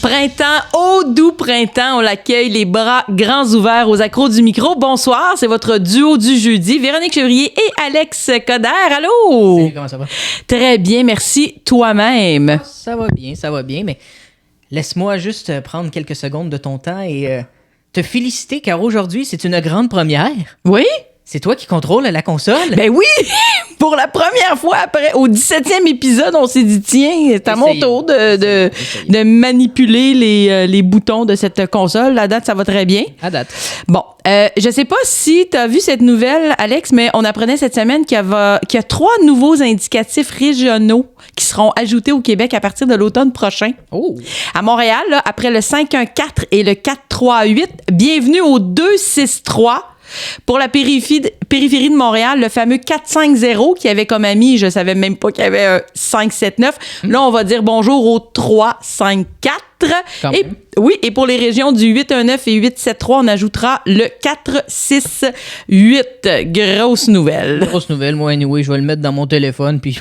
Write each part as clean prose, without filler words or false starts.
Printemps, au doux printemps, on l'accueille les bras grands ouverts aux accros du micro. Bonsoir, c'est votre duo du jeudi, Véronique Chevrier et Alex Coder. Allô? Salut, comment ça va? Très bien, merci. Toi-même? Ça va bien, mais laisse-moi juste prendre quelques secondes de ton temps et te féliciter car aujourd'hui, c'est une grande première. Oui? C'est toi qui contrôles la console? Ben oui! Pour la première fois, après, au 17e épisode, on s'est dit, tiens, c'est à mon tour de manipuler les boutons de cette console. À date, ça va très bien. À date. Bon, je sais pas si tu as vu cette nouvelle, Alex, mais on apprenait cette semaine qu'il y a 3 nouveaux indicatifs régionaux qui seront ajoutés au Québec à partir de l'automne prochain. Oh! À Montréal, là, après le 514 et le 438, bienvenue au 263. Pour la périphérie de Montréal, le fameux 450 qui avait comme ami, je savais même pas qu'il y avait un 579. Là, on va dire bonjour au 354. Oui, et pour les régions du 819 et 873, on ajoutera le 468. Grosse nouvelle. Grosse nouvelle, moi, anyway, je vais le mettre dans mon téléphone, puis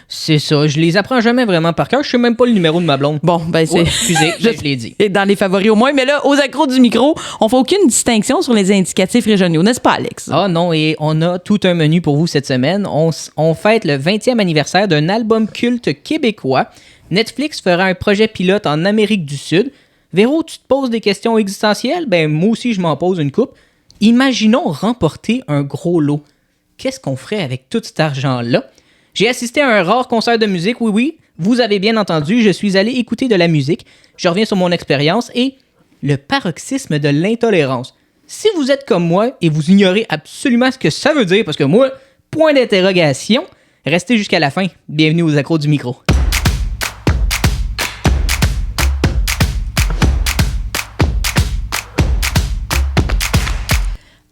c'est ça. Je les apprends jamais vraiment par cœur. Je sais même pas le numéro de ma blonde. Bon, ben c'est... Oh, excusez, je l'ai dit. Dans les favoris au moins, mais là, aux accros du micro, on fait aucune distinction sur les indicatifs régionaux, n'est-ce pas, Alex? Ah non, et on a tout un menu pour vous cette semaine. On fête le 20e anniversaire d'un album culte québécois. Netflix fera un projet pilote en Amérique du Sud. Véro, tu te poses des questions existentielles? Ben, moi aussi, je m'en pose une coupe. Imaginons remporter un gros lot. Qu'est-ce qu'on ferait avec tout cet argent-là? J'ai assisté à un rare concert de musique, oui, vous avez bien entendu, je suis allé écouter de la musique. Je reviens sur mon expérience et le paroxysme de l'intolérance. Si vous êtes comme moi et vous ignorez absolument ce que ça veut dire, parce que moi, point d'interrogation, restez jusqu'à la fin. Bienvenue aux accros du micro.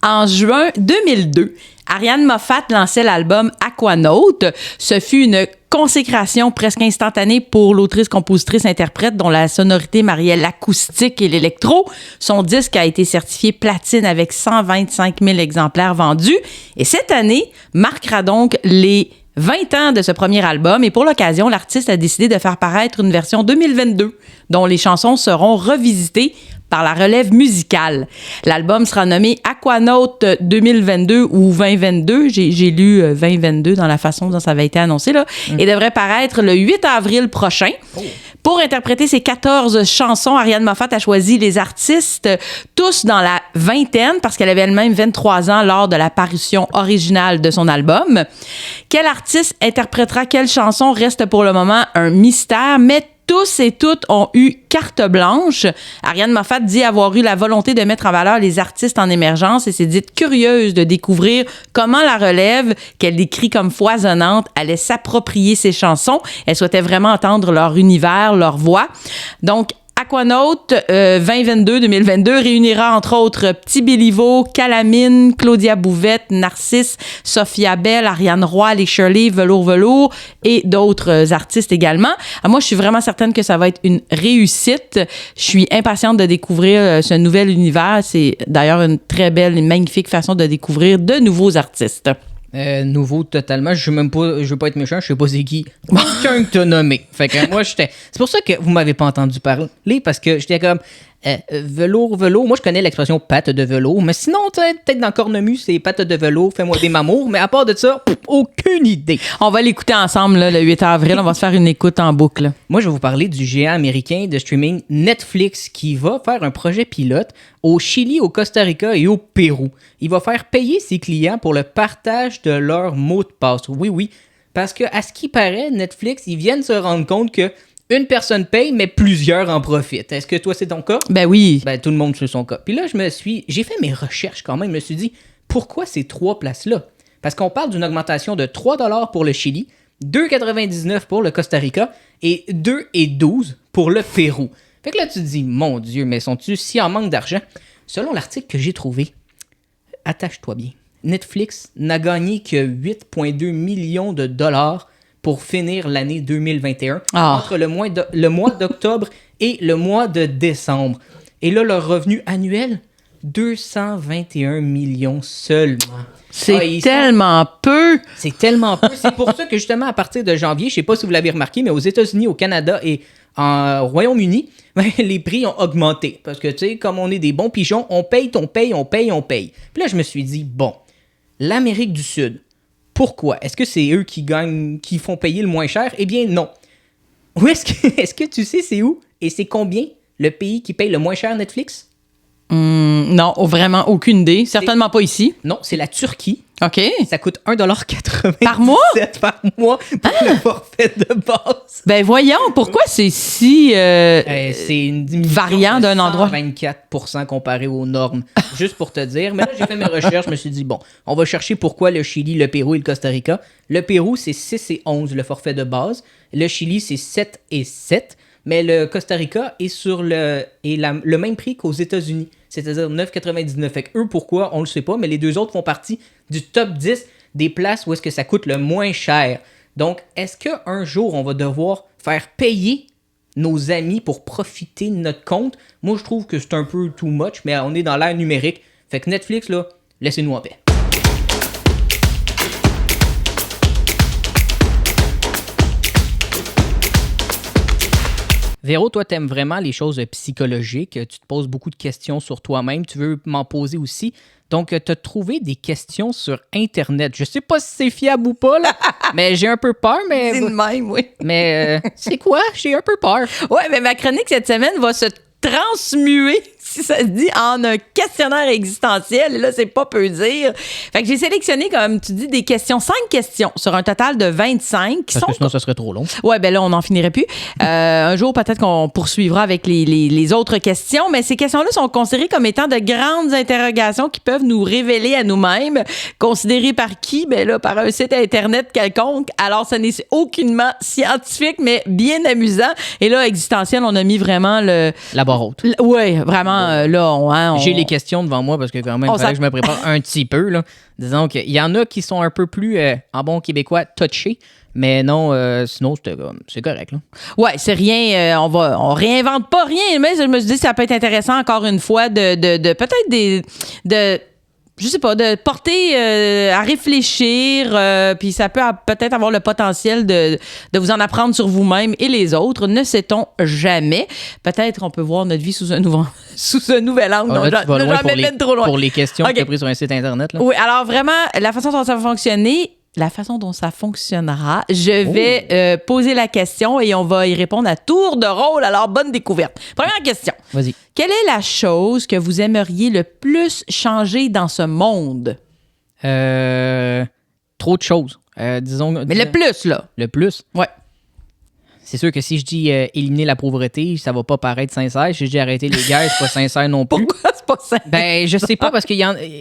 En juin 2002, Ariane Moffat lançait l'album Aquanaut. Ce fut une consécration presque instantanée pour l'autrice, compositrice, interprète dont la sonorité mariait l'acoustique et l'électro. Son disque a été certifié platine avec 125 000 exemplaires vendus. Et cette année marquera donc les 20 ans de ce premier album et pour l'occasion, l'artiste a décidé de faire paraître une version 2022 dont les chansons seront revisitées par la relève musicale. L'album sera nommé Aquanaut 2022 ou 2022. J'ai lu 2022 dans la façon dont ça avait été annoncé, là, et devrait paraître le 8 avril prochain. Oh. Pour interpréter ces 14 chansons, Ariane Moffat a choisi les artistes tous dans la vingtaine parce qu'elle avait elle-même 23 ans lors de la parution originale de son album. Quel artiste interprétera quelle chanson reste pour le moment un mystère, mais tous et toutes ont eu carte blanche. Ariane Moffat dit avoir eu la volonté de mettre en valeur les artistes en émergence et s'est dite curieuse de découvrir comment la relève, qu'elle décrit comme foisonnante, allait s'approprier ses chansons. Elle souhaitait vraiment entendre leur univers, leur voix. Donc, Aquanaut 2022 réunira entre autres Petit Béliveau, Calamine, Claudia Bouvette, Narcisse, Sophia Bell, Ariane Roy, les Shirley, Velours et d'autres artistes également. Alors moi, je suis vraiment certaine que ça va être une réussite. Je suis impatiente de découvrir ce nouvel univers. C'est d'ailleurs une très belle et magnifique façon de découvrir de nouveaux artistes. Nouveau totalement. Je veux pas être méchant, je sais pas c'est qui. Aucun que t'as nommé. Fait que moi, c'est pour ça que vous m'avez pas entendu parler, parce que j'étais comme velours. Moi, je connais l'expression patte de velours, mais sinon, peut-être dans Cornemuse, c'est patte de velours, fais-moi des mamours, mais à part de ça, aucune idée. On va l'écouter ensemble, là, le 8 avril. On va se faire une écoute en boucle. Moi, je vais vous parler du géant américain de streaming Netflix qui va faire un projet pilote au Chili, au Costa Rica et au Pérou. Il va faire payer ses clients pour le partage de leurs mots de passe. Oui, parce que à ce qui paraît, Netflix, ils viennent se rendre compte que une personne paye, mais plusieurs en profitent. Est-ce que toi, c'est ton cas? Ben oui. Ben, tout le monde c'est son cas. Puis là, j'ai fait mes recherches quand même. Je me suis dit, pourquoi ces 3 places-là? Parce qu'on parle d'une augmentation de 3$ pour le Chili, 2,99$ pour le Costa Rica et 2,12$ pour le Pérou. Fait que là, tu te dis, mon Dieu, mais sont-ils si en manque d'argent? Selon l'article que j'ai trouvé, attache-toi bien, Netflix n'a gagné que 8,2 millions de dollars pour finir l'année 2021, entre le mois d'octobre et le mois de décembre. Et là, leur revenu annuel, 221 millions seulement. C'est tellement peu. C'est tellement peu. C'est pour ça que justement, à partir de janvier, je sais pas si vous l'avez remarqué, mais aux États-Unis, au Canada et en Royaume-Uni, les prix ont augmenté. Parce que, tu sais, comme on est des bons pigeons, on paye. Puis là, je me suis dit, bon, l'Amérique du Sud, pourquoi? Est-ce que c'est eux qui gagnent, qui font payer le moins cher? Eh bien, non. Où est-ce que tu sais c'est où? Et c'est combien le pays qui paye le moins cher Netflix? Non, vraiment aucune idée. Certainement pas ici. Non, c'est la Turquie. OK. Ça coûte 1,97$ Par mois? Par mois pour le forfait de base. Ben voyons, pourquoi c'est si C'est une diminution variant d'un endroit? 24% comparé aux normes. Juste pour te dire. Mais là, j'ai fait mes recherches. Je me suis dit, bon, on va chercher pourquoi le Chili, le Pérou et le Costa Rica. Le Pérou, c'est 6,11 le forfait de base. Le Chili, c'est 7,7. Mais le Costa Rica est sur le même prix qu'aux États-Unis, c'est-à-dire 9,99. Fait que eux, pourquoi, on le sait pas, mais les deux autres font partie du top 10 des places où est-ce que ça coûte le moins cher. Donc, est-ce qu'un jour, on va devoir faire payer nos amis pour profiter de notre compte? Moi, je trouve que c'est un peu too much, mais on est dans l'ère numérique. Fait que Netflix, là, laissez-nous en paix. Véro, toi, t'aimes vraiment les choses psychologiques. Tu te poses beaucoup de questions sur toi-même. Tu veux m'en poser aussi. Donc, tu as trouvé des questions sur Internet. Je sais pas si c'est fiable ou pas, là, mais j'ai un peu peur. Mais C'est de même, oui. Mais c'est quoi? J'ai un peu peur. Ouais, mais ma chronique cette semaine va se transmuer, si ça se dit, en un questionnaire existentiel. Et là, c'est pas peu dire. Fait que j'ai sélectionné, comme tu dis, des questions, 5 questions sur un total de 25. Parce que sinon, ça serait trop long. Ouais, ben là, on n'en finirait plus. Un jour, peut-être qu'on poursuivra avec les autres questions, mais ces questions-là sont considérées comme étant de grandes interrogations qui peuvent nous révéler à nous-mêmes. Considérées par qui? Ben là, par un site Internet quelconque. Alors, ce n'est aucunement scientifique, mais bien amusant. Et là, existentiel, on a mis vraiment La barre haute. Oui, vraiment, là, J'ai les questions devant moi parce que quand même, il fallait que je me prépare un petit peu, là. Disons qu'il y en a qui sont un peu plus, en bon québécois, touchés. Mais non, sinon, c'est correct. Là. Ouais, c'est rien. On réinvente pas rien. Mais je me suis dit, ça peut être intéressant, encore une fois, de peut-être je sais pas, de porter à réfléchir, puis ça peut peut-être avoir le potentiel de vous en apprendre sur vous-même et les autres. Ne sait-on jamais. Peut-être qu'on peut voir notre vie sous un nouvel angle. Oh, là, tu vas loin trop loin. Pour les questions que tu as prises sur un site Internet. Là. Oui, alors vraiment, la façon dont ça va fonctionner... La façon dont ça fonctionnera, je vais poser la question et on va y répondre à tour de rôle. Alors, bonne découverte. Première question. Vas-y. Quelle est la chose que vous aimeriez le plus changer dans ce monde? Trop de choses. Disons. Mais le plus, là. Le plus? Ouais. C'est sûr que si je dis éliminer la pauvreté, ça va pas paraître sincère. Si je dis arrêter les guerres, c'est pas sincère non plus. Pourquoi c'est pas sincère? Ben, je sais pas parce que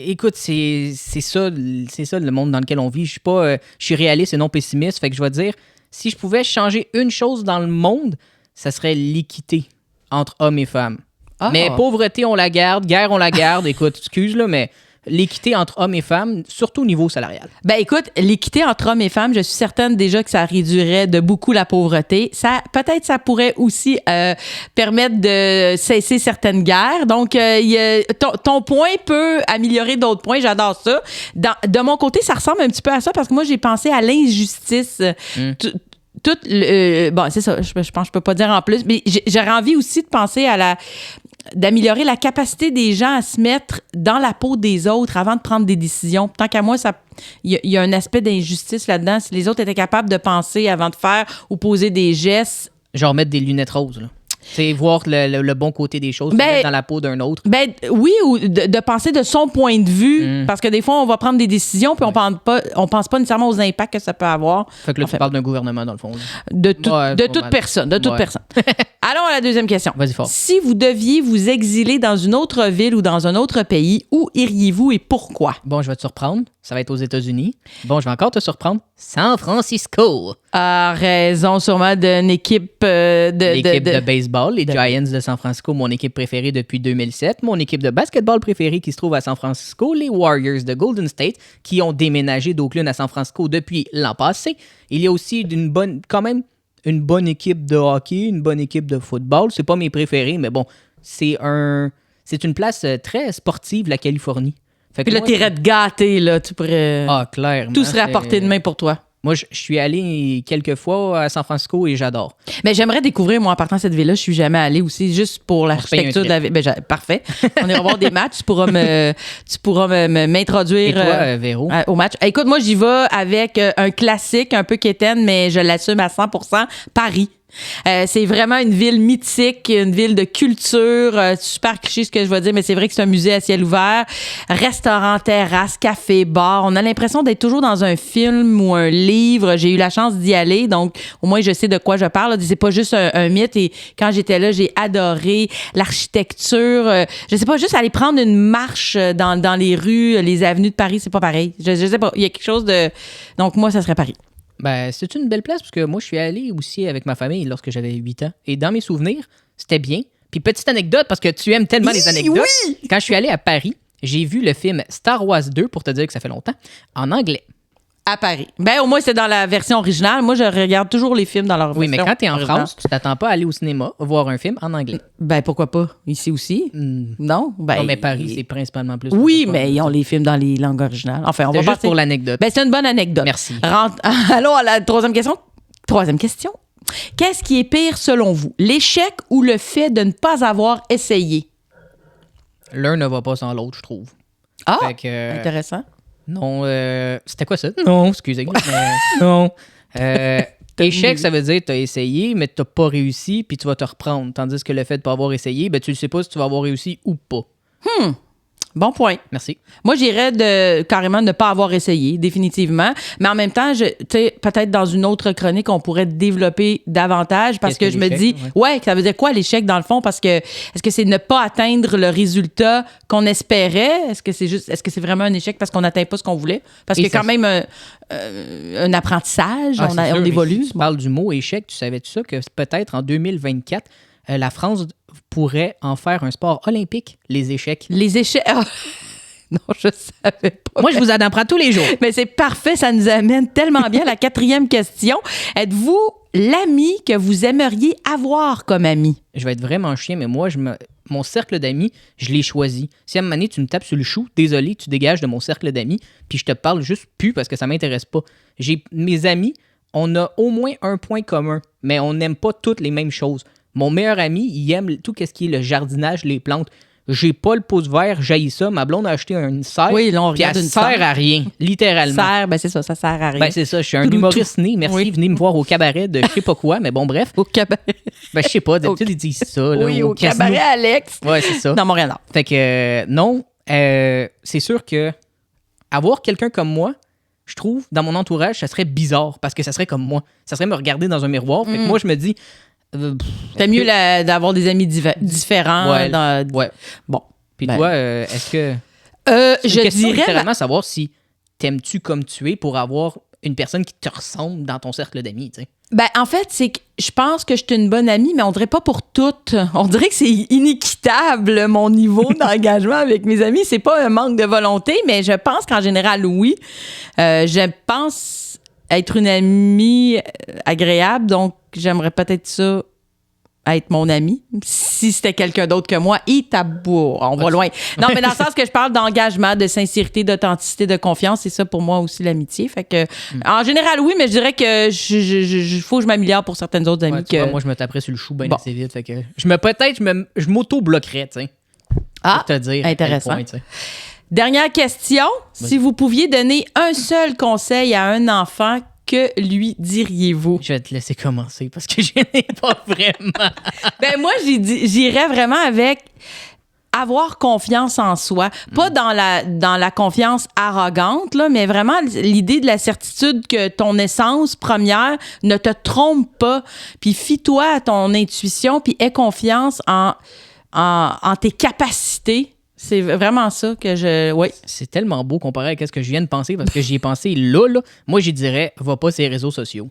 écoute, c'est ça le monde dans lequel on vit. Je suis réaliste et non pessimiste. Fait que je vais dire, si je pouvais changer une chose dans le monde, ça serait l'équité entre hommes et femmes. Ah. Mais pauvreté, on la garde. Guerre, on la garde. Écoute, excuse là, mais l'équité entre hommes et femmes, surtout au niveau salarial. Ben écoute, l'équité entre hommes et femmes, je suis certaine déjà que ça réduirait de beaucoup la pauvreté. Peut-être ça pourrait aussi permettre de cesser certaines guerres. Donc, ton point peut améliorer d'autres points. J'adore ça. De mon côté, ça ressemble un petit peu à ça parce que moi, j'ai pensé à l'injustice. Bon, c'est ça. Je pense que je peux pas dire en plus. Mais j'aurais envie aussi de penser d'améliorer la capacité des gens à se mettre dans la peau des autres avant de prendre des décisions. Tant qu'à moi, il y a un aspect d'injustice là-dedans. Si les autres étaient capables de penser avant de faire ou poser des gestes... Genre mettre des lunettes roses, là. C'est voir le bon côté des choses, mettre dans la peau d'un autre. Ben oui, ou de penser de son point de vue, parce que des fois, on va prendre des décisions puis on pense pas nécessairement aux impacts que ça peut avoir. Fait que là, tu parles d'un gouvernement, dans le fond. Là. De toute personne. Allons à la deuxième question. Vas-y fort. Si vous deviez vous exiler dans une autre ville ou dans un autre pays, où iriez-vous et pourquoi? Bon, je vais te surprendre. Ça va être aux États-Unis. Bon, je vais encore te surprendre. San Francisco. Ah, raison sûrement d'une équipe l'équipe de baseball, les Giants de San Francisco, mon équipe préférée depuis 2007. Mon équipe de basketball préférée qui se trouve à San Francisco, les Warriors de Golden State, qui ont déménagé d'Oakland à San Francisco depuis l'an passé. Il y a aussi une bonne équipe de hockey, une bonne équipe de football. C'est pas mes préférés, mais bon, c'est un c'est une place très sportive, la Californie. Fait que Puis là, moi, t'irais te gâter, là. Tu pourrais... Ah, clairement. Tout serait à portée de main pour toi. Moi, je suis allé quelques fois à San Francisco et j'adore. Mais j'aimerais découvrir, moi, en partant de cette ville-là, je suis jamais allée aussi, juste pour l'architecture de la ville. Ben, parfait. On ira voir des matchs. Tu pourras m'introduire Et toi, Véro? au match. Écoute, moi, j'y vais avec un classique, un peu quétaine, mais je l'assume à 100%, Paris. C'est vraiment une ville mythique, une ville de culture, super cliché ce que je vais dire, mais c'est vrai que c'est un musée à ciel ouvert, restaurant, terrasse, café, bar. On a l'impression d'être toujours dans un film ou un livre. J'ai eu la chance d'y aller, donc au moins je sais de quoi je parle. C'est pas juste un mythe. Et quand j'étais là, j'ai adoré l'architecture. Je sais pas, juste aller prendre une marche dans les rues, les avenues de Paris, c'est pas pareil. Je sais pas, il y a quelque chose de... Donc moi, ça serait Paris. Ben, c'est une belle place parce que moi, je suis allé aussi avec ma famille lorsque j'avais 8 ans. Et dans mes souvenirs, c'était bien. Puis petite anecdote, parce que tu aimes tellement les anecdotes. Oui! Quand je suis allé à Paris, j'ai vu le film Star Wars 2, pour te dire que ça fait longtemps, en anglais. À Paris. Ben, au moins, c'est dans la version originale. Moi, je regarde toujours les films dans leur Oui, version mais quand t'es en originale. France, tu t'attends pas à aller au cinéma voir un film en anglais. Ben, pourquoi pas? Ici aussi? Non? Ben, Non, mais Paris, c'est principalement plus... Oui, mais ils ont les films dans les langues originales. Enfin, on va juste partir... pour l'anecdote. Ben, c'est une bonne anecdote. Merci. Allons à la troisième question. Troisième question. Qu'est-ce qui est pire selon vous? L'échec ou le fait de ne pas avoir essayé? L'un ne va pas sans l'autre, je trouve. Ah! Fait que, Intéressant. non, c'était quoi ça? Non, excusez. Non. Échec, ça veut dire que tu as essayé, mais tu n'as pas réussi, puis tu vas te reprendre. Tandis que le fait de ne pas avoir essayé, ben, tu ne sais pas si tu vas avoir réussi ou pas. Bon point. Merci. Moi, j'irais carrément ne pas avoir essayé, définitivement. Mais en même temps, tu sais, peut-être dans une autre chronique, on pourrait développer davantage parce que Qu'est-ce je me dis, ouais, ça veut dire quoi l'échec dans le fond? Parce que est-ce que c'est ne pas atteindre le résultat qu'on espérait? Est-ce que c'est vraiment un échec parce qu'on n'atteint pas ce qu'on voulait? Parce qu'il y a quand même un apprentissage, on évolue. Si tu parles du mot échec, tu savais-tu ça que peut-être en 2024, la France pourrait en faire un sport olympique, les échecs? Les échecs... Ah! Non, je savais pas. Moi, je vous en apprends tous les jours. Mais c'est parfait, ça nous amène tellement bien à la quatrième question. Êtes-vous l'ami que vous aimeriez avoir comme ami? Je vais être vraiment chien, mais moi, mon cercle d'amis, je l'ai choisi. Si à un moment donné, tu me tapes sur le chou, désolé, tu dégages de mon cercle d'amis, puis je te parle juste plus parce que ça m'intéresse pas. Mes amis, on a au moins un point commun, mais on n'aime pas toutes les mêmes choses. Mon meilleur ami, il aime tout ce qui est le jardinage, les plantes. J'ai pas le pouce vert, j'haïs ça. Ma blonde a acheté une serre, oui, là, on puis elle regarde une sert serre. à rien, littéralement. Serre, ben c'est ça sert à rien. Ben c'est ça, je suis un humoriste né. Merci, Oui. venez me voir au cabaret de je sais pas quoi, mais bon, bref. Au cabaret. Ben je sais pas, d'habitude, ils disent ça. Là, Oui, au casino. cabaret Alex. Ouais, c'est ça. Dans Montréal. Fait que non, c'est sûr que avoir quelqu'un comme moi, je trouve, dans mon entourage, ça serait bizarre parce que ça serait comme moi. Ça serait me regarder dans un miroir. Fait que moi, je me dis... C'est mieux d'avoir des amis différents. Ouais. Ouais. Bon. Puis Ben. toi, est-ce que... Je C'est une question dirais... littéralement savoir si t'aimes-tu comme tu es pour avoir une personne qui te ressemble dans ton cercle d'amis, tu sais. Ben, en fait, c'est que je pense que je suis une bonne amie, mais on dirait pas pour toutes. On dirait que c'est inéquitable, mon niveau d'engagement avec mes amis. C'est pas un manque de volonté, mais je pense qu'en général, oui. Je pense être une amie agréable, donc j'aimerais peut-être ça être mon ami. Si c'était quelqu'un d'autre que moi, on va loin. Non, mais dans le sens que je parle d'engagement, de sincérité, d'authenticité, de confiance, c'est ça pour moi aussi l'amitié. Fait que, en général, oui, mais je dirais que faut que je m'améliore pour certaines autres amies. Ouais, tu vois, moi, je me taperais sur le chou bien assez vite. Fait que je m'auto-bloquerais, tu sais. Pour te dire. Intéressant. À quel point, tu sais. Dernière question. Si vous pouviez donner un seul conseil à un enfant, que lui diriez-vous? Je vais te laisser commencer parce que je n'ai pas vraiment. Ben moi, j'irais vraiment avec avoir confiance en soi. Pas dans la confiance arrogante, là, mais vraiment l'idée de la certitude que ton essence première ne te trompe pas. Puis fie-toi à ton intuition, puis aie confiance en tes capacités. C'est vraiment ça que oui. C'est tellement beau comparé à ce que je viens de penser parce que j'y ai pensé là. Moi, j'y dirais, va pas sur les réseaux sociaux.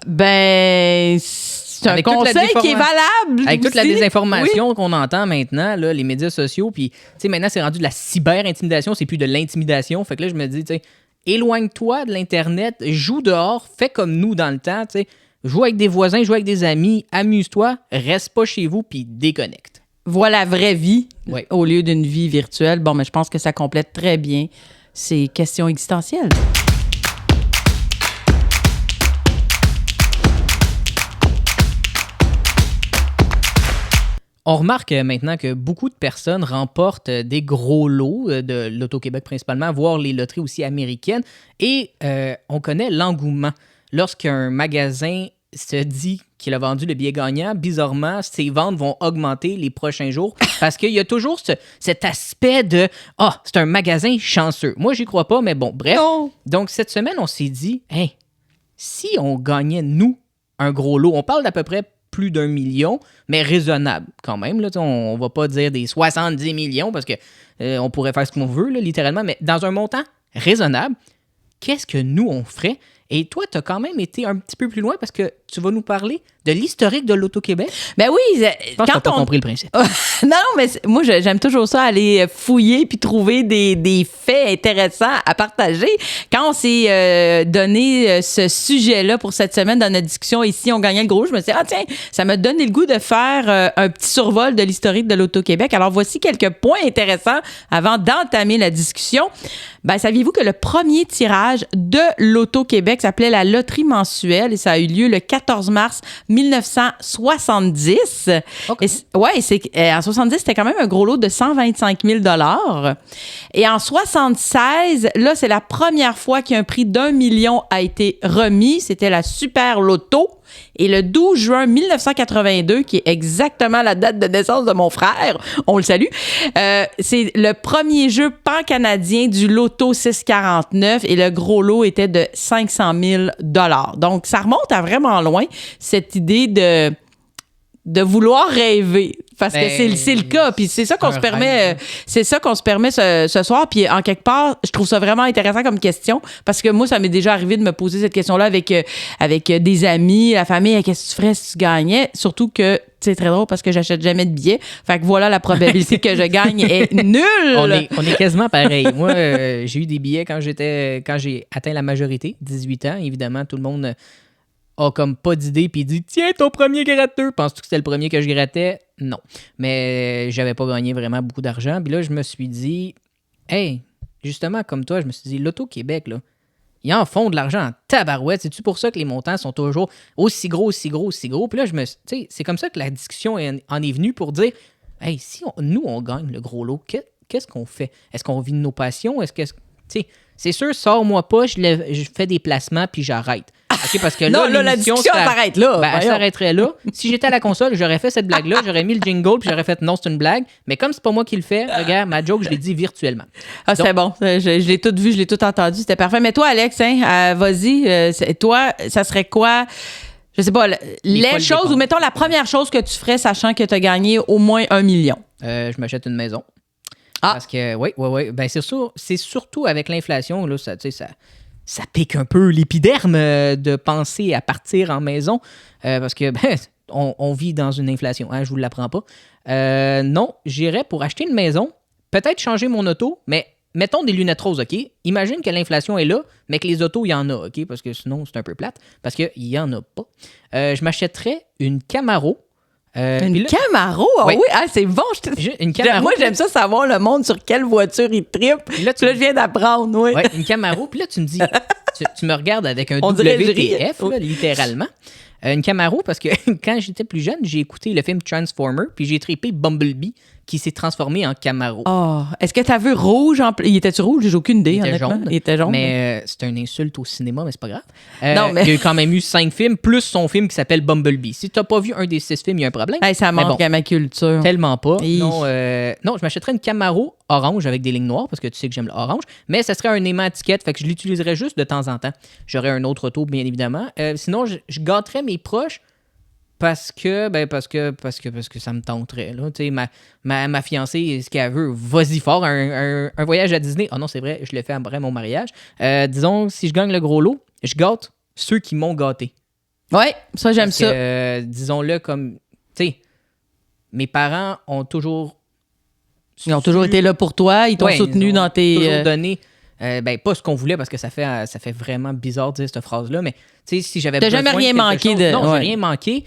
Ben, c'est un conseil qui est valable. Avec toute la aussi. désinformation qu'on entend maintenant, là, les médias sociaux, puis, tu sais, maintenant, c'est rendu de la cyber-intimidation, c'est plus de l'intimidation. Fait que là, je me dis, tu sais, éloigne-toi de l'Internet, joue dehors, fais comme nous dans le temps, tu sais. Joue avec des voisins, joue avec des amis, amuse-toi, reste pas chez vous, puis déconnecte. voient la vraie vie Ouais. au lieu d'une vie virtuelle. Bon, mais je pense que ça complète très bien ces questions existentielles. On remarque maintenant que beaucoup de personnes remportent des gros lots de l'Auto-Québec principalement, voire les loteries aussi américaines. Et on connaît l'engouement. Lorsqu'un magasin se dit qu'il a vendu le billet gagnant, bizarrement, ses ventes vont augmenter les prochains jours parce qu'il y a toujours cet aspect de « Ah, c'est un magasin chanceux ». Moi, j'y crois pas, mais bon, bref. Non. Donc, cette semaine, on s'est dit « Hey, si on gagnait, nous, un gros lot, on parle d'à peu près plus d'1 million, mais raisonnable quand même. Là, on va pas dire des 70 millions parce que on pourrait faire ce qu'on veut, là, littéralement, mais dans un montant raisonnable, qu'est-ce que nous, on ferait? Et toi, tu as quand même été un petit peu plus loin parce que tu vas nous parler de l'historique de l'Auto-Québec. Ben oui, Je pense que tu pas compris le principe. Non, mais moi, j'aime toujours ça, aller fouiller puis trouver des faits intéressants à partager. Quand on s'est donné ce sujet-là pour cette semaine dans notre discussion ici, on gagnait le gros, je me suis dit, tiens, ça m'a donné le goût de faire un petit survol de l'historique de l'Auto-Québec. Alors, voici quelques points intéressants avant d'entamer la discussion. Ben, saviez-vous que le premier tirage de l'Auto-Québec s'appelait la loterie mensuelle et ça a eu lieu le 14 mars 1970. Okay. En 70, c'était quand même un gros lot de 125 000 $. Et en 76, là, c'est la première fois qu'un prix d'1 million a été remis. C'était la Super Loto. Et le 12 juin 1982, qui est exactement la date de naissance de mon frère, on le salue, c'est le premier jeu pan-canadien du Loto 649 et le gros lot était de 500 000 $. Donc, ça remonte à vraiment loin, cette idée de vouloir rêver. Parce que c'est le cas. Puis c'est ça qu'on se permet. C'est ça qu'on se permet ce soir. Puis en quelque part, je trouve ça vraiment intéressant comme question. Parce que moi, ça m'est déjà arrivé de me poser cette question-là avec des amis, la famille. Qu'est-ce que tu ferais si tu gagnais? Surtout que c'est très drôle parce que j'achète jamais de billets. Fait que voilà, la probabilité que je gagne est nulle. On est quasiment pareil. Moi, j'ai eu des billets quand j'ai atteint la majorité, 18 ans. Évidemment, tout le monde a comme pas d'idée puis dit « Tiens, ton premier gratteux! » Penses-tu que c'était le premier que je grattais? Non. Mais j'avais pas gagné vraiment beaucoup d'argent. Puis là, je me suis dit « Hey, justement, comme toi, je me suis dit, l'Auto-Québec, là, ils en font de l'argent en tabarouette. C'est-tu pour ça que les montants sont toujours aussi gros, aussi gros, aussi gros? » Puis là, c'est comme ça que la discussion en est venue pour dire « Hey, si nous, on gagne le gros lot, qu'est-ce qu'on fait? Est-ce qu'on vit de nos passions? Est-ce que... » C'est sûr, sors-moi pas, je fais des placements puis j'arrête. Okay, parce que là, la discussion s'arrête là. Ben, elle s'arrêterait là. Si j'étais à la console, j'aurais fait cette blague-là, j'aurais mis le jingle, puis j'aurais fait non, c'est une blague. Mais comme c'est pas moi qui le fais, regarde, ma joke, je l'ai dit virtuellement. Ah, c'est bon. Je l'ai tout vu, je l'ai tout entendu. C'était parfait. Mais toi, Alex, vas-y. Toi, ça serait quoi? Je sais pas, les choses, ou mettons la première chose que tu ferais, sachant que tu as gagné au moins 1 million. Je m'achète une maison. Ah. Parce que, oui. Ben, c'est surtout avec l'inflation, là, ça pique un peu l'épiderme de penser à partir en maison parce que on vit dans une inflation, hein, je vous l'apprends pas. Non, j'irais pour acheter une maison, peut-être changer mon auto, mais mettons des lunettes roses, OK? Imagine que l'inflation est là, mais que les autos, il y en a, OK? Parce que sinon, c'est un peu plate, parce qu'il y en a pas. Je m'achèterais une Camaro. Camaro? Ah oui, c'est bon. Une Camaro. Moi, j'aime ça savoir le monde sur quelle voiture il trippe. Là, je viens d'apprendre, oui. Ouais, une Camaro. Puis là, tu me dis, tu me regardes avec un WTF, là, littéralement. Une Camaro, parce que quand j'étais plus jeune, j'ai écouté le film Transformer, puis j'ai trippé Bumblebee, qui s'est transformé en Camaro. Oh, est-ce que tu as vu rouge? Il était-tu rouge? J'ai aucune idée, honnêtement. Il était jaune. Mais c'est une insulte au cinéma, mais c'est pas grave. Non, mais... Il y a quand même eu 5 films, plus son film qui s'appelle Bumblebee. Si t'as pas vu un des 6 films, il y a un problème. Hey, ça manque à ma culture. Tellement pas. Non, je m'achèterais une Camaro orange avec des lignes noires, parce que tu sais que j'aime l'orange, mais ça serait un aimant étiquette, fait que je l'utiliserais juste de temps en temps. J'aurais un autre auto, bien évidemment. Sinon, je gâterais mes proches, parce que ça me tenterait. Là. Ma fiancée, ce qu'elle veut, vas-y fort, un voyage à Disney. Ah non, c'est vrai, je l'ai fait après mon mariage. Disons, si je gagne le gros lot, je gâte ceux qui m'ont gâté. Ouais, ça, j'aime ça. Disons-le comme, tu sais, mes parents ont toujours... Ils ont toujours été là pour toi, ils t'ont soutenu dans tes... Ils ont toujours donné... pas ce qu'on voulait, parce que ça fait vraiment bizarre de dire cette phrase-là, mais tu sais, si j'avais T'as jamais rien manqué de... Non, j'ai rien manqué.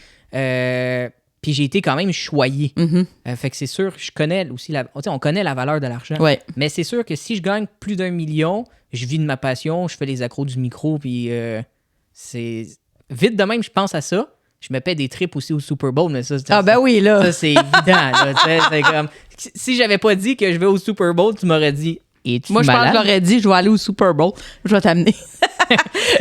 Puis j'ai été quand même choyé. Mm-hmm. Fait que c'est sûr, je connais aussi on connaît la valeur de l'argent. Ouais. Mais c'est sûr que si je gagne plus d'1 million, je vis de ma passion, je fais les accros du micro, puis c'est... Vite de même, je pense à ça. Je me paie des trips aussi au Super Bowl, mais ça, Oui, là. ça c'est évident. Là, c'est comme... Si j'avais pas dit que je vais au Super Bowl, tu m'aurais dit... Es-tu Moi, je pense que malade? je l'aurais dit, je vais aller au Super Bowl. Je vais t'amener.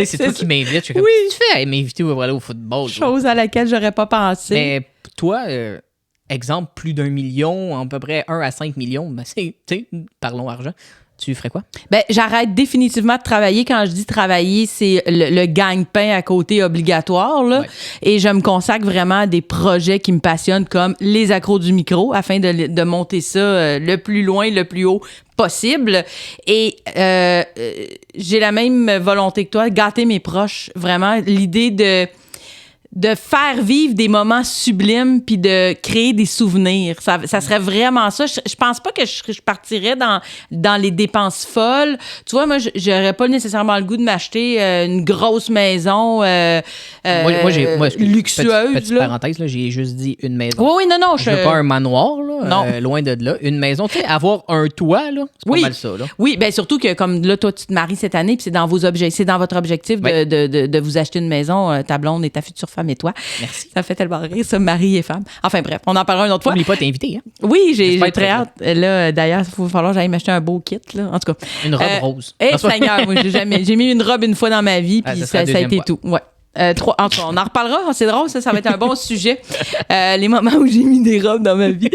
C'est toi qui m'invites. Je suis comme, qu'est-ce que tu fais à m'inviter pour aller au football? Chose à laquelle j'aurais pas pensé. Mais toi, exemple, plus d'1 million, à peu près 1 à 5 millions, ben c'est, tu sais, parlons argent. Tu ferais quoi? Ben, j'arrête définitivement de travailler. Quand je dis travailler, c'est le gagne-pain à côté obligatoire. Là. Ouais. Et je me consacre vraiment à des projets qui me passionnent comme les accros du micro afin de monter ça le plus loin, le plus haut possible. Et j'ai la même volonté que toi, gâter mes proches. Vraiment, l'idée de faire vivre des moments sublimes puis de créer des souvenirs. Ça serait vraiment ça. Je pense pas que je partirais dans les dépenses folles. Tu vois, moi, j'aurais pas nécessairement le goût de m'acheter une grosse maison luxueuse. Petite parenthèse, là, j'ai juste dit une maison. Oui, non. Je veux pas un manoir, là, non. Loin de là. Une maison, tu sais, avoir un toit, là, c'est pas mal ça. Là. Oui, bien surtout que comme là, toi, tu te maries cette année puis c'est dans votre objectif de vous acheter une maison, ta blonde et ta future femme et toi. Merci. Ça fait tellement rire, ça, mari et femme. Enfin bref, on en parlera une autre fois. N'oublie pas t'inviter. Hein? Oui, j'ai très hâte. Là, d'ailleurs, il va falloir que j'aille m'acheter un beau kit. Là. En tout cas. Une robe rose. Seigneur, moi, j'ai mis une robe une fois dans ma vie, puis ça a été tout. Ouais. En tout cas, on en reparlera. C'est drôle, ça va être un bon sujet. Les moments où j'ai mis des robes dans ma vie.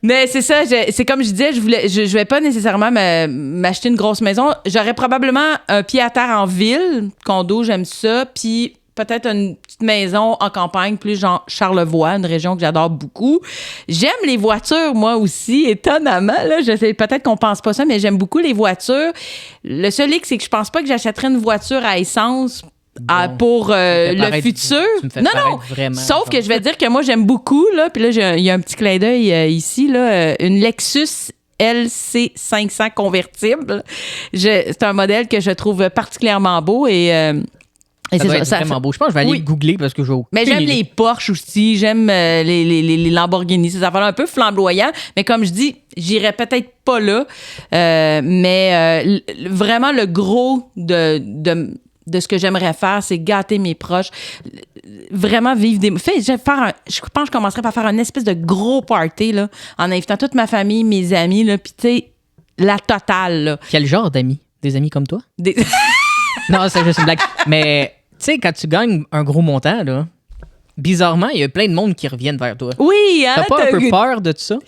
Mais c'est ça, c'est comme je disais, je vais pas nécessairement m'acheter une grosse maison. J'aurais probablement un pied à terre en ville, condo, j'aime ça, puis peut-être une petite maison en campagne, plus genre Charlevoix, une région que j'adore beaucoup. J'aime les voitures, moi aussi, étonnamment. Là, je sais, peut-être qu'on pense pas ça, mais j'aime beaucoup les voitures. Le seul hic, c'est que je pense pas que j'achèterais une voiture à essence pour le futur. Non. Vraiment, sauf que je vais dire que moi, j'aime beaucoup, là, puis là, il y a un petit clin d'œil ici, là, une Lexus LC500 convertible. C'est un modèle que je trouve particulièrement beau et ça doit être vraiment beau. Je pense que je vais aller googler parce que je veux. Mais j'aime les Porsche aussi, j'aime les Lamborghini, ces affaires-là un peu flamboyantes. Mais comme je dis, j'irais peut-être pas là. Mais vraiment, le gros de ce que j'aimerais faire, c'est gâter mes proches. Vraiment vivre des... je pense que je commencerais par faire une espèce de gros party, là, en invitant toute ma famille, mes amis, là, puis tu sais, la totale, là. Quel genre d'amis? Des amis comme toi? Non, c'est juste une blague. Mais, tu sais, quand tu gagnes un gros montant, là, bizarrement, il y a plein de monde qui reviennent vers toi. Oui, hein? T'as pas un peu peur de tout ça?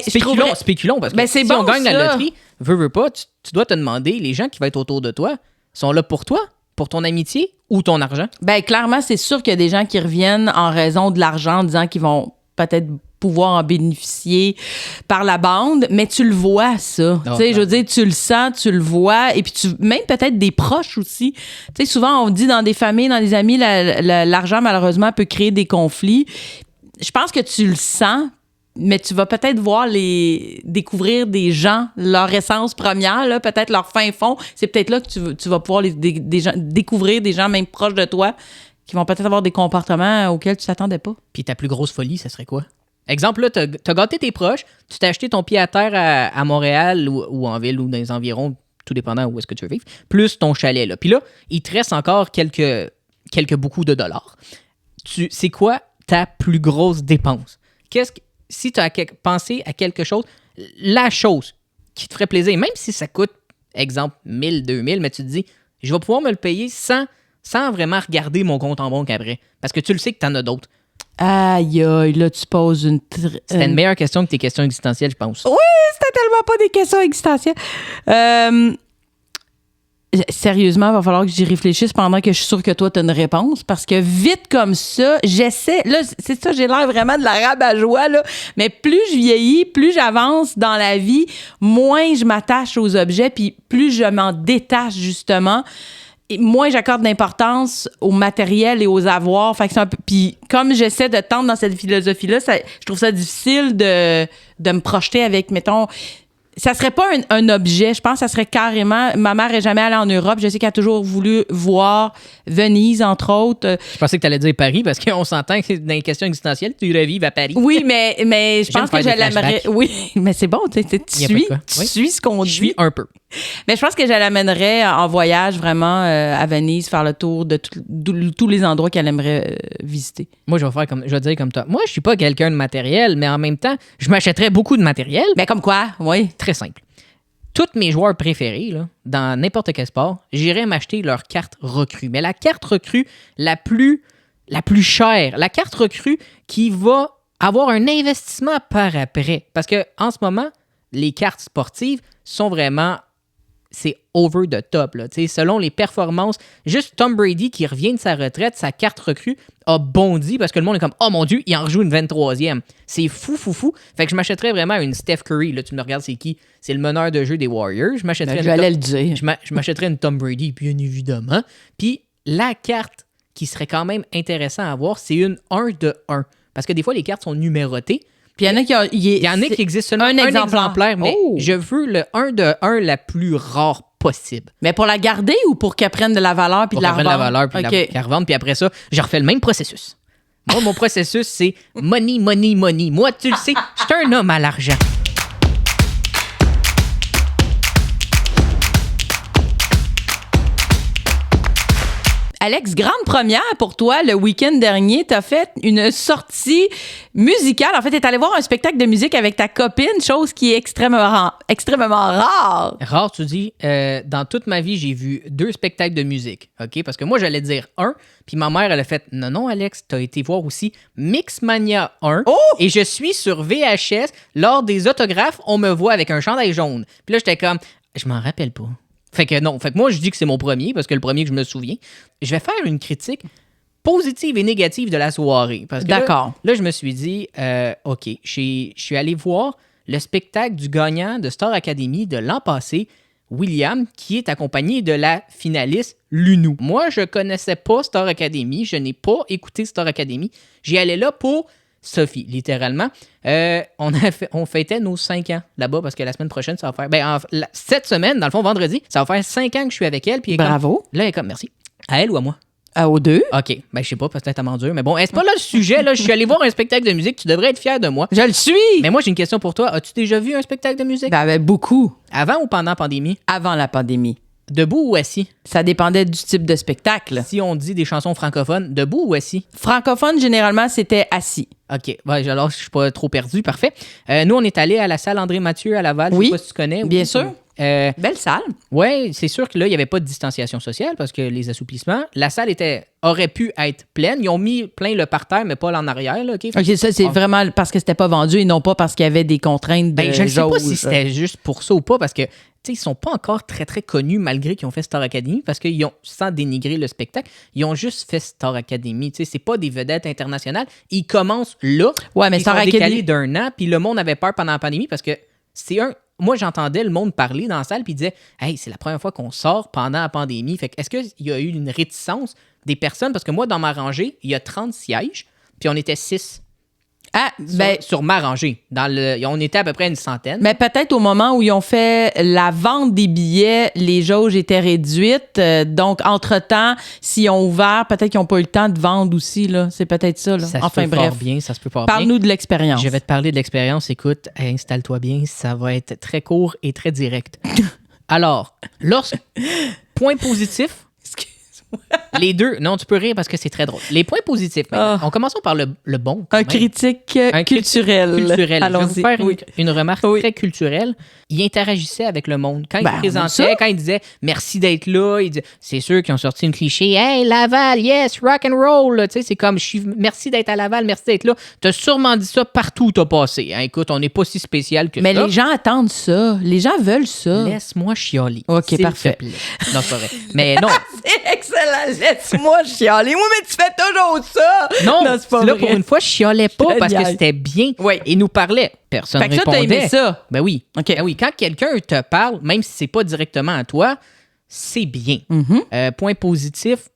Spéculons, parce que si on gagne la loterie, veux pas, tu dois te demander, les gens qui vont être autour de toi sont là pour toi, pour ton amitié ou ton argent? Ben, clairement, c'est sûr qu'il y a des gens qui reviennent en raison de l'argent, en disant qu'ils vont peut-être pouvoir en bénéficier par la bande, mais tu le vois, ça. Tu sais, je veux dire, tu le sens, tu le vois, et puis même peut-être des proches aussi. Tu sais, souvent, on dit dans des familles, dans des amis, l'argent, malheureusement, peut créer des conflits. Je pense que tu le sens, mais tu vas peut-être découvrir des gens, leur essence première, là, peut-être leur fin fond. C'est peut-être là que tu vas pouvoir découvrir des gens même proches de toi qui vont peut-être avoir des comportements auxquels tu t'attendais pas. Puis ta plus grosse folie, ça serait quoi? Exemple, là, t'as gâté tes proches, tu t'es acheté ton pied à terre à Montréal ou en ville ou dans les environs, tout dépendant où est-ce que tu veux vivre, plus ton chalet, là. Puis là, il te reste encore quelques beaucoup de dollars. C'est quoi ta plus grosse dépense? Si tu as pensé à quelque chose, la chose qui te ferait plaisir, même si ça coûte, exemple, 1000, 2000, mais tu te dis, je vais pouvoir me le payer sans vraiment regarder mon compte en banque après. Parce que tu le sais que tu en as d'autres. Aïe, aïe, là, tu poses une... C'était une meilleure question que tes questions existentielles, je pense. Oui, c'était tellement pas des questions existentielles. Sérieusement, il va falloir que j'y réfléchisse pendant que je suis sûre que toi, tu as une réponse. Parce que vite comme ça, j'essaie... Là, c'est ça, j'ai l'air vraiment de la rabat-joie, là. Mais plus je vieillis, plus j'avance dans la vie, moins je m'attache aux objets, puis plus je m'en détache, justement. Et moins j'accorde d'importance au matériel et aux avoirs. Fait que c'est un peu... Puis comme j'essaie de tendre dans cette philosophie-là, je trouve ça difficile de me projeter avec, mettons... ça serait pas un objet. Je pense que ça serait carrément... Ma mère est jamais allée en Europe. Je sais qu'elle a toujours voulu voir Venise, entre autres. Je pensais que tu allais dire Paris, parce qu'on s'entend que dans les questions existentielles, tu revives à Paris. Oui, mais je pense que je l'aimerais... Oui, mais c'est bon, tu suis ce qu'on dit. Je suis un peu. Mais je pense que je l'amènerais en voyage vraiment à Venise, faire le tour de tous les endroits qu'elle aimerait visiter. Moi, je vais dire comme toi. Moi, je suis pas quelqu'un de matériel, mais en même temps, je m'achèterais beaucoup de matériel. Ben comme quoi, oui. Très simple. Tous mes joueurs préférés, là, dans n'importe quel sport, j'irais m'acheter leur carte recrue. Mais la carte recrue la plus chère, la carte recrue qui va avoir un investissement par après. Parce que en ce moment, les cartes sportives sont vraiment... C'est over the top. Là. Selon les performances, juste Tom Brady qui revient de sa retraite, sa carte recrue a bondi parce que le monde est comme « Oh mon Dieu, il en rejoue une 23e. » C'est fou. Fait que je m'achèterais vraiment une Steph Curry. Là, tu me regardes, c'est qui? C'est le meneur de jeu des Warriors. J'allais le dire. Je m'achèterais une Tom Brady, bien évidemment. Puis la carte qui serait quand même intéressant à voir, c'est une 1 de 1. Parce que des fois, les cartes sont numérotées. Puis il y en a qui existent seulement un exemplaire, mais je veux le 1 de 1 la plus rare possible. Mais pour la garder ou pour qu'elle prenne de la valeur puis de la revendre? Pour qu'elle prenne de la valeur puis qu'elle revende, puis après ça, je refais le même processus. Moi, mon processus, c'est money, money, money. Moi, tu le sais, je suis un homme à l'argent. Alex, grande première pour toi, le week-end dernier, tu as fait une sortie musicale. En fait, tu es allé voir un spectacle de musique avec ta copine, chose qui est extrêmement rare. Rare, tu dis. Dans toute ma vie, j'ai vu 2 spectacles de musique. OK? Parce que moi, j'allais dire 1, puis ma mère, elle a fait « Non, Alex, tu as été voir aussi Mixmania 1. Oh! Et je suis sur VHS. Lors des autographes, on me voit avec un chandail jaune. Puis là, j'étais comme « Je m'en rappelle pas. » Fait que non. Fait que moi, je dis que c'est mon premier, parce que le premier que je me souviens. Je vais faire une critique positive et négative de la soirée. Parce que d'accord. Là, je me suis dit, OK, je suis allé voir le spectacle du gagnant de Star Academy de l'an passé, William, qui est accompagné de la finaliste Lunou. Moi, je connaissais pas Star Academy. Je n'ai pas écouté Star Academy. J'y allais là pour Sophie, littéralement. On fêtait nos 5 ans là-bas parce que la semaine prochaine, ça va faire... cette semaine, dans le fond, vendredi, ça va faire 5 ans que je suis avec elle. Puis bravo. Là, elle est comme, merci. À elle ou à moi? Aux deux. OK. Ben, je sais pas, peut-être à m'endure. Mais bon, c'est pas là le sujet. Là, je suis allé voir un spectacle de musique. Tu devrais être fier de moi. Je le suis. Mais moi, j'ai une question pour toi. As-tu déjà vu un spectacle de musique? Ben, beaucoup. Avant ou pendant la pandémie? Avant la pandémie. Debout ou assis? Ça dépendait du type de spectacle. Si on dit des chansons francophones, debout ou assis? Francophone, généralement, c'était assis. OK. Ouais, alors, je suis pas trop perdu. Parfait. Nous, on est allés à la salle André Mathieu à Laval. Oui. Je sais pas si tu connais. Bien sûr. Belle salle. Oui, c'est sûr que là, il n'y avait pas de distanciation sociale parce que les assouplissements. La salle aurait pu être pleine. Ils ont mis plein le parterre, mais pas en arrière. Là, OK, ça, c'est vraiment parce que c'était pas vendu et non pas parce qu'il y avait des contraintes de je ne sais pas si c'était juste pour ça ou pas parce que ils sont pas encore très, très connus malgré qu'ils ont fait Star Academy parce qu'ils ont, sans dénigrer le spectacle, ils ont juste fait Star Academy. C'est pas des vedettes internationales. Ils commencent là. Ouais, mais ils Star sont Academy... décalés d'un an. Puis le monde avait peur pendant la pandémie parce que c'est un... Moi, j'entendais le monde parler dans la salle puis disait « Hey, c'est la première fois qu'on sort pendant la pandémie. » Fait que est-ce qu'il y a eu une réticence des personnes? Parce que moi, dans ma rangée, il y a 30 sièges, puis on était 6. Ah, sur ma rangée. On était à peu près une centaine. Mais peut-être au moment où ils ont fait la vente des billets, les jauges étaient réduites. Donc, entre-temps, s'ils ont ouvert, peut-être qu'ils n'ont pas eu le temps de vendre aussi. Là. C'est peut-être ça. Là. Ça enfin, se peut bref. fort bien, ça se peut fort bien. Parle-nous de l'expérience. Je vais te parler de l'expérience. Écoute, installe-toi bien. Ça va être très court et très direct. Alors, point positif... Les deux, non, tu peux rire parce que c'est très drôle. Les points positifs, on commençons par le bon. Un critique culturel. Allons-y. Je vais vous faire une remarque très culturelle. Il interagissait avec le monde. Quand il présentait, quand il disait merci d'être là, il disait c'est sûr qu'ils ont sorti une cliché. Hey, Laval, yes, rock and roll. Tu sais, c'est comme merci d'être à Laval, merci d'être là. Tu as sûrement dit ça partout où tu as passé. Hein, écoute, on n'est pas si spécial que ça. Mais les gens attendent ça. Les gens veulent ça. Laisse-moi chialer. OK, parfait. Non, c'est pas vrai. Mais non. C'est excellent. Laisse-moi chialer. Oui, mais tu fais toujours ça. Non, c'est pas là, vrai. Pour une fois, je chialais pas parce que c'était bien. Oui. Et nous parlait. Personne fait que répondait. Ça, t'as aimé ça? Ben oui. OK. Ben oui. Quand quelqu'un te parle, même si c'est pas directement à toi, c'est bien. Point positif,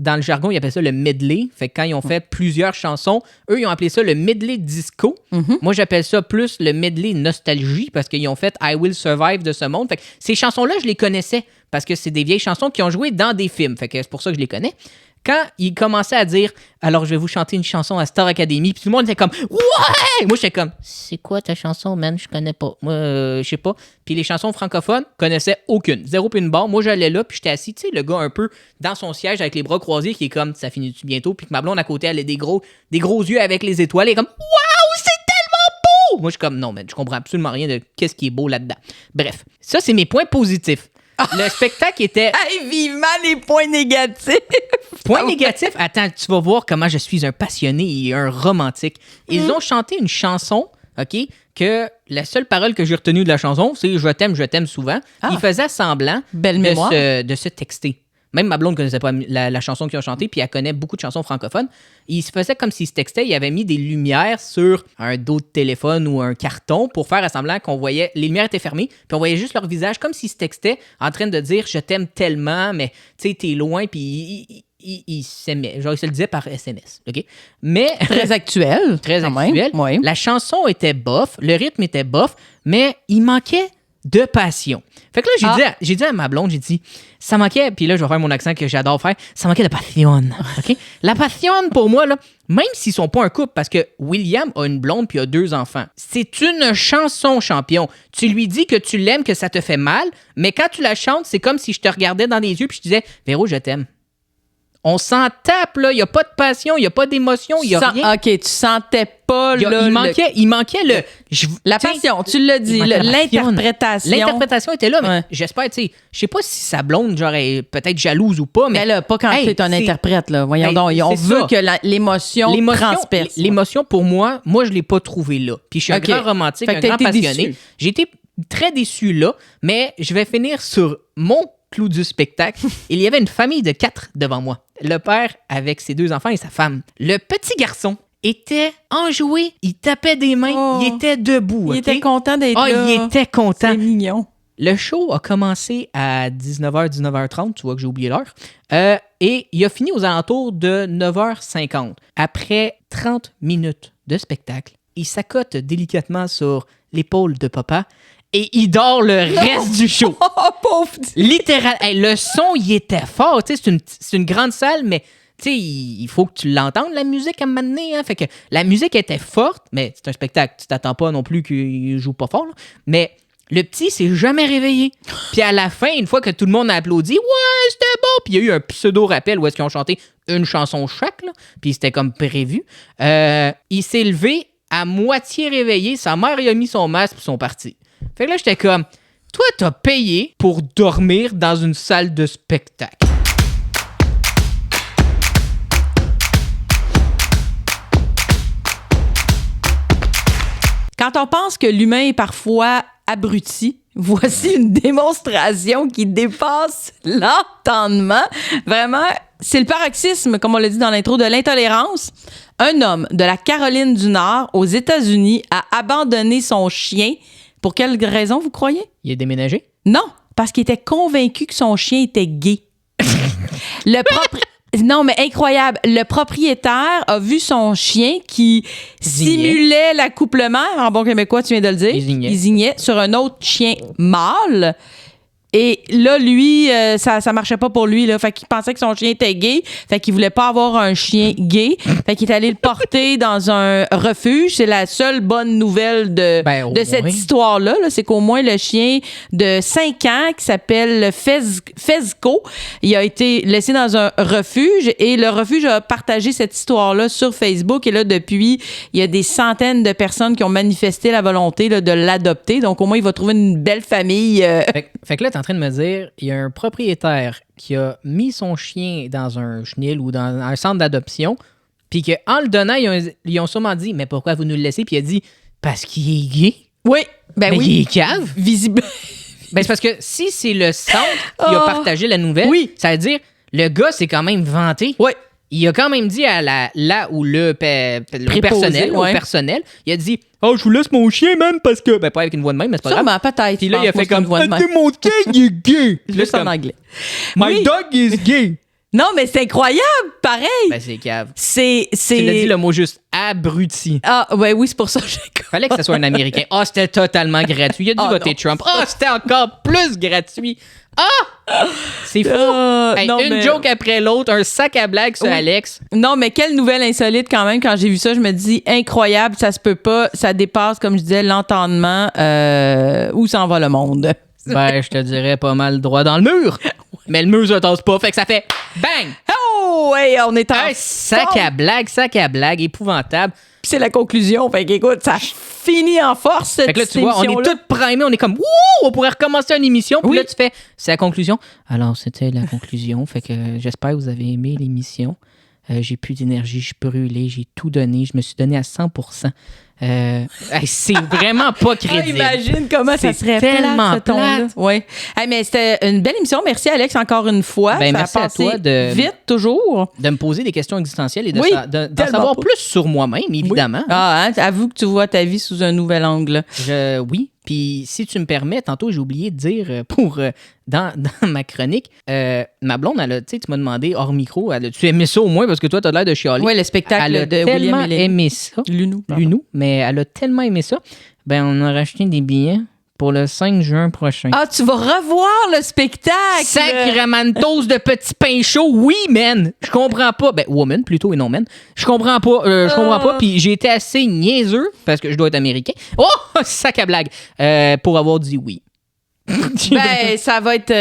dans le jargon, ils appellent ça le medley. Fait que quand ils ont fait plusieurs chansons, eux, ils ont appelé ça le medley disco. Moi, j'appelle ça plus le medley nostalgie parce qu'ils ont fait I Will Survive de ce monde. Fait que ces chansons-là, je les connaissais parce que c'est des vieilles chansons qui ont joué dans des films. Fait que c'est pour ça que je les connais. Quand ils commençaient à dire « Alors, je vais vous chanter une chanson à Star Academy », puis tout le monde était comme « Ouais! » Moi, j'étais comme « C'est quoi ta chanson, man? Je connais pas. Moi, je sais pas. » Puis les chansons francophones, je connaissais aucune. Zéro puis une barre. Moi, j'allais là, puis j'étais assis, tu sais, le gars un peu dans son siège avec les bras croisés qui est comme « Ça finit-tu bientôt? » Puis que ma blonde à côté, elle a des gros yeux avec les étoiles. Elle est comme « Waouh, c'est tellement beau! » Moi, je suis comme « Non, man, je comprends absolument rien de qu'est-ce qui est beau là-dedans. » Bref, ça, c'est mes points positifs. Le spectacle était... Hey, vivement les points négatifs! Point négatif, attends, tu vas voir comment je suis un passionné et un romantique. Ils ont chanté une chanson, OK, que la seule parole que j'ai retenue de la chanson, c'est « Je t'aime souvent ». Ils faisaient semblant de se texter. Même ma blonde ne connaissait pas la chanson qu'ils ont chantée, puis elle connaît beaucoup de chansons francophones. Il se faisait comme s'il se textait, il avait mis des lumières sur un dos de téléphone ou un carton pour faire semblant qu'on voyait, les lumières étaient fermées, puis on voyait juste leur visage comme s'ils se textaient en train de dire « Je t'aime tellement, mais tu sais, t'es loin », puis il s'aimait. Genre, il se le disait par SMS, OK? Mais... Très actuel. Très actuel. Oui. La chanson était bof, le rythme était bof, mais il manquait de passion. Fait que là, j'ai dit à ma blonde, j'ai dit, ça manquait, puis là, je vais faire mon accent que j'adore faire, ça manquait de passion, OK? La passion, pour moi, là, même s'ils sont pas un couple, parce que William a une blonde puis a 2 enfants, c'est une chanson, champion. Tu lui dis que tu l'aimes, que ça te fait mal, mais quand tu la chantes, c'est comme si je te regardais dans les yeux puis je te disais, Véro, je t'aime. On s'en tape, là. Il n'y a pas de passion, il n'y a pas d'émotion, il n'y a rien. OK, tu sentais pas, là... Il manquait le... La passion, tu l'as dit, l'interprétation. L'interprétation était là, mais j'espère, tu sais, je sais pas si sa blonde, genre, est peut-être jalouse ou pas, mais... là, pas quand t'es un interprète, là. Voyons donc, on veut que l'émotion transperce. L'émotion, pour moi, je l'ai pas trouvée là. Puis je suis un grand romantique, un grand passionné. J'ai été très déçu là, mais je vais finir sur mon clou du spectacle. Il y avait une famille de 4 devant moi. Le père avec ses 2 enfants et sa femme. Le petit garçon était enjoué, il tapait des mains, il était debout. Il était content d'être là. Il était content. C'est mignon. Le show a commencé à 19h, 19h30, tu vois que j'ai oublié l'heure, et il a fini aux alentours de 9h50. Après 30 minutes de spectacle, il s'accote délicatement sur l'épaule de papa et il dort le reste du show. Oh, pauvre! Littéralement. Le son, il était fort. Tu sais, c'est une grande salle, mais tu sais, il faut que tu l'entendes, la musique, à un moment donné. Hein? Fait que la musique était forte, mais c'est un spectacle. Tu t'attends pas non plus qu'il joue pas fort. Là. Mais le petit s'est jamais réveillé. Puis à la fin, une fois que tout le monde a applaudi, « Ouais, c'était bon! » Puis il y a eu un pseudo-rappel où est-ce qu'ils ont chanté une chanson chaque, là. Puis c'était comme prévu. Il s'est levé à moitié réveillé. Sa mère y a mis son masque puis ils sont partis. Fait que là, j'étais comme, toi, t'as payé pour dormir dans une salle de spectacle. Quand on pense que l'humain est parfois abruti, voici une démonstration qui dépasse l'entendement. Vraiment, c'est le paroxysme, comme on l'a dit dans l'intro, de l'intolérance. Un homme de la Caroline du Nord, aux États-Unis, a abandonné son chien. Pour quelle raison, vous croyez? Il est déménagé? Non, parce qu'il était convaincu que son chien était gay. Non, mais incroyable. Le propriétaire a vu son chien qui simulait l'accouplement. En bon québécois, tu viens de le dire. Il zignait sur un autre chien mâle. Et là, lui, ça marchait pas pour lui, là. Fait qu'il pensait que son chien était gay. Fait qu'il voulait pas avoir un chien gay. Fait qu'il est allé le porter dans un refuge. C'est la seule bonne nouvelle de cette histoire-là. Là. C'est qu'au moins, le chien de 5 ans, qui s'appelle Fezco, il a été laissé dans un refuge. Et le refuge a partagé cette histoire-là sur Facebook. Et là, depuis, il y a des centaines de personnes qui ont manifesté la volonté là, de l'adopter. Donc, au moins, il va trouver une belle famille. Fait que là, en train de me dire, il y a un propriétaire qui a mis son chien dans un chenil ou dans un centre d'adoption, puis qu'en le donnant, ils ont sûrement dit, mais pourquoi vous nous le laissez? Puis il a dit, parce qu'il est gay. Oui, ben mais oui. il est cave. Visible. Ben c'est parce que si c'est le centre qui a partagé la nouvelle, ça veut dire, le gars s'est quand même vanté. Oui. Il a quand même dit à le personnel, il a dit « Oh, je vous laisse mon chien, même, parce que... » Ben, pas avec une voix de même, mais c'est pas grave. Peut-être. Puis là, il a fait comme « Mon chien, il est gay! » Juste en anglais. « My dog is gay! » Non, mais c'est incroyable, pareil. Ben, c'est cave. C'est... Tu l'as dit le mot juste, abruti. Ah, ouais, oui, c'est pour ça que j'ai... Fallait que ce soit un Américain. Ah, c'était totalement gratuit. Il a dû voter Trump. Ah, c'était encore plus gratuit. Ah! C'est fou. Hey, non, une joke après l'autre, un sac à blagues sur Alex. Non, mais quelle nouvelle insolite quand même. Quand j'ai vu ça, je me dis incroyable, ça se peut pas. Ça dépasse, comme je disais, l'entendement. Où s'en va le monde? Ben, je te dirais pas mal droit dans le mur. Mais le mur se tasse pas, fait que ça fait bang! Oh, hey, on est en Un sac à blague, épouvantable. Puis c'est la conclusion. Fait qu'écoute, ça finit en force, cette Fait que là, tu vois, on est émission-là. tous primés, on est comme, wouh, on pourrait recommencer une émission. Puis Oui. là, tu fais, c'est la conclusion. Alors, c'était la conclusion. Fait que j'espère que vous avez aimé l'émission. J'ai plus d'énergie, je suis brûlé, j'ai tout donné, je me suis donné à 100%. Hey, c'est vraiment pas crédible. Imagine comment ça C'est serait tellement plate, ce ton-là. plate. Ouais. Hey, mais c'était une belle émission. Merci, Alex, encore une fois. Ben, ça merci a à passé toi de- vite, toujours. De me poser des questions existentielles et d'en Oui, savoir tellement pas. plus sur moi-même, évidemment. Ah, hein, avoue que tu vois ta vie sous un nouvel angle. Oui. Puis, si tu me permets, tantôt, j'ai oublié de dire dans ma chronique, ma blonde, tu m'as demandé hors micro, tu aimé ça au moins parce que toi, t'as l'air de chialer. Oui, le spectacle Elle a de tellement William et Lenny. aimé ça. Lunou. pardon. Lunou, mais elle a tellement aimé ça. Ben, on a racheté des billets pour le 5 juin prochain. Ah, tu vas revoir le spectacle! Sacramentos de petits pains chauds, oui, man! Je comprends pas. Ben, woman plutôt et non man. Je comprends pas. Je comprends pas. Puis j'ai été assez niaiseux, parce que je dois être américain. Oh! Sac à blague! Pour avoir dit oui. Ben, ça va être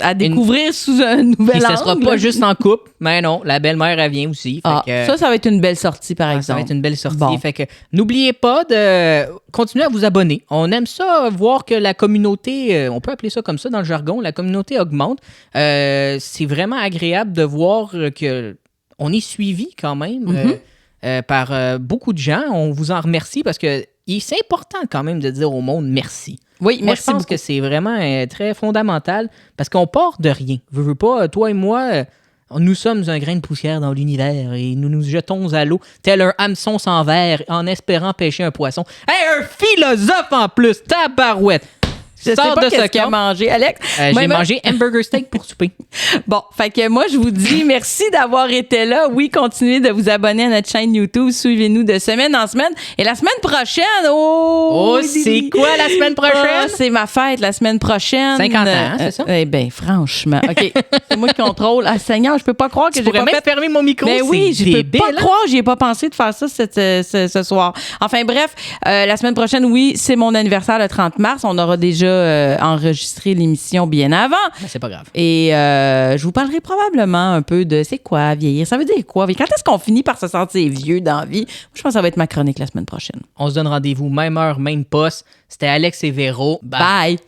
à découvrir sous un nouvel Puis angle. ça sera pas juste en couple, mais non, la belle-mère, elle vient aussi. Ah, Fait que, ça va être une belle sortie, par exemple. ça va être une belle sortie. Bon. Fait que n'oubliez pas de continuer à vous abonner. On aime ça, voir que la communauté, on peut appeler ça comme ça dans le jargon, la communauté augmente. C'est vraiment agréable de voir que on est suivi quand même par beaucoup de gens. On vous en remercie parce que c'est important quand même de dire au monde merci. Oui, Moi, merci je pense beaucoup. que c'est vraiment très fondamental parce qu'on part de rien. Veux pas, toi et moi, nous sommes un grain de poussière dans l'univers et nous nous jetons à l'eau tel un hameçon sans verre en espérant pêcher un poisson. Hey, un philosophe en plus, tabarouette! Je sais Sors pas de qu'est-ce ce qu'il a corps. mangé, Alex. J'ai mangé hamburger steak pour souper. Bon, fait que moi, je vous dis merci d'avoir été là. Oui, continuez de vous abonner à notre chaîne YouTube. Suivez-nous de semaine en semaine. Et la semaine prochaine, C'est quoi la semaine prochaine? Ah, c'est ma fête la semaine prochaine. 50 ans, c'est ça? Eh bien, franchement. OK, c'est moi qui contrôle. Ah, Seigneur, je peux pas croire que Tu j'ai pourrais pas même fait... fermer mon micro, Mais oui, c'est je peux débile, pas hein? croire, j'y ai pas pensé de faire ça ce soir. Enfin bref, la semaine prochaine, oui, c'est mon anniversaire le 30 mars. On aura déjà enregistré l'émission bien avant. Ben, c'est pas grave. Et je vous parlerai probablement un peu de c'est quoi vieillir. Ça veut dire quoi? Quand est-ce qu'on finit par se sentir vieux dans la vie? Je pense que ça va être ma chronique la semaine prochaine. On se donne rendez-vous, même heure, même poste. C'était Alex et Véro. Bye. Bye.